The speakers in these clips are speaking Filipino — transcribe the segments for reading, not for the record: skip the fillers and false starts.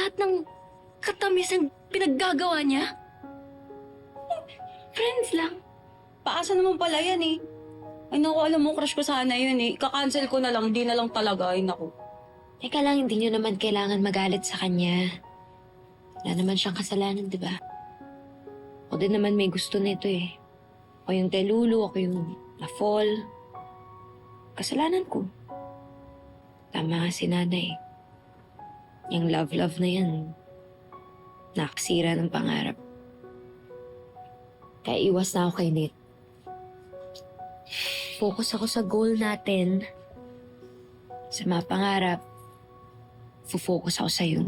lahat ng katamis ang pinaggagawa niya? Friends lang. Paasa naman pala yan eh. Ay naku, alam mo, crush ko sana yun eh. Kakancel ko na lang, di na lang talaga. Ay naku. Teka lang, hindi niyo naman kailangan magalit sa kanya. Wala naman siyang kasalanan, di ba? Ako din naman may gusto nito eh. Ako yung telulu, ako yung na-fall. Kasalanan ko. Tama nga si nanay. Yung love-love na yan, nakasira ng pangarap. Kaya iwas na ako kay Nate. Focus ako sa goal natin. Sa mga pangarap, focus ako sa iyo.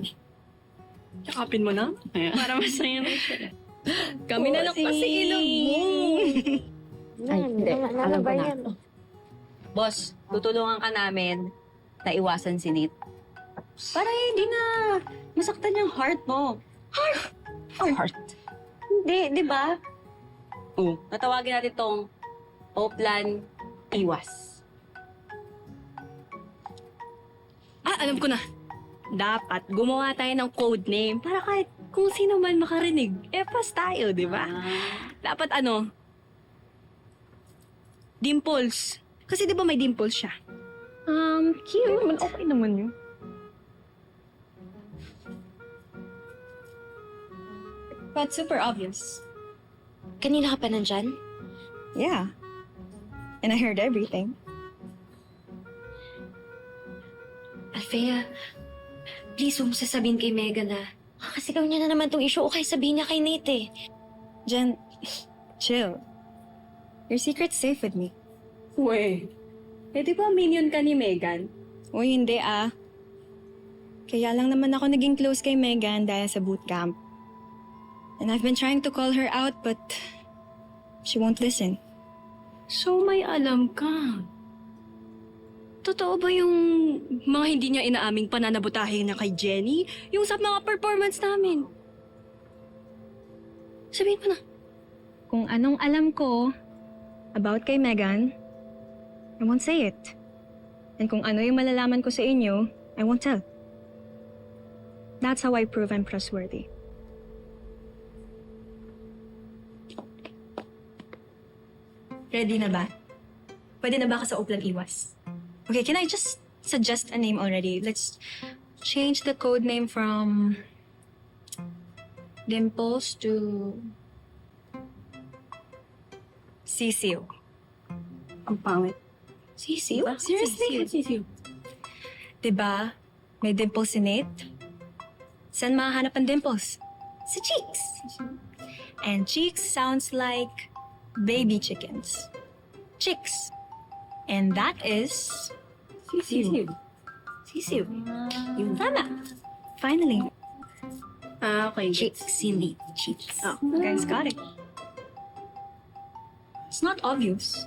Yakapin mo na? Para masaya na siya. Kami na lang kasi ilog mo. Ay, hindi. Alam ko na. Boss, tutulungan ka namin na iwasan si Nate. Para hindi na masaktan yung heart mo. Heart? Hindi, di ba? Natawagin natin tong O-Plan Iwas. Alam ko na. Dapat gumawa tayo ng code name para kahit kung sino man makarinig, pas tayo, di ba? Dapat Dimples. Kasi di ba may dimples siya? Cute. Okay naman yun. But super obvious. Kanina ka pa nandyan? Yeah. And I heard everything. Althea, please huwag mo sasabihin kay Megan na kakasigaw niya na naman tong issue o kaya sabihin niya kay Nate eh. Jen, chill. Your secret's safe with me. Uy, di ba minion ka ni Megan? Uy, hindi ah. Kaya lang naman ako naging close kay Megan dahil sa bootcamp. And I've been trying to call her out but she won't listen. So may alam ka. Totoo ba yung mga hindi niya inaaming pananabutahe niya kay Jenny? Yung sa mga performance namin? Sabihin mo na. Kung anong alam ko about kay Megan, I won't say it. And kung ano yung malalaman ko sa inyo, I won't tell. That's how I prove I'm trustworthy. Ready na ba? Pwede na ba ka sa Oplan Iwas? Okay, can I just suggest a name already? Let's change the code name from Dimples to Cecil. Ang pangit. Cecil? Seriously? Cecil. Diba? May dimples si Nate? Saan mahanap ang dimples? Sa cheeks. And cheeks sounds like baby chickens. Chicks. And that is... Sisiw. Sisiw. Yung tama. Finally. Okay. Chicks, hindi cheeks. You guys got it. It's not obvious.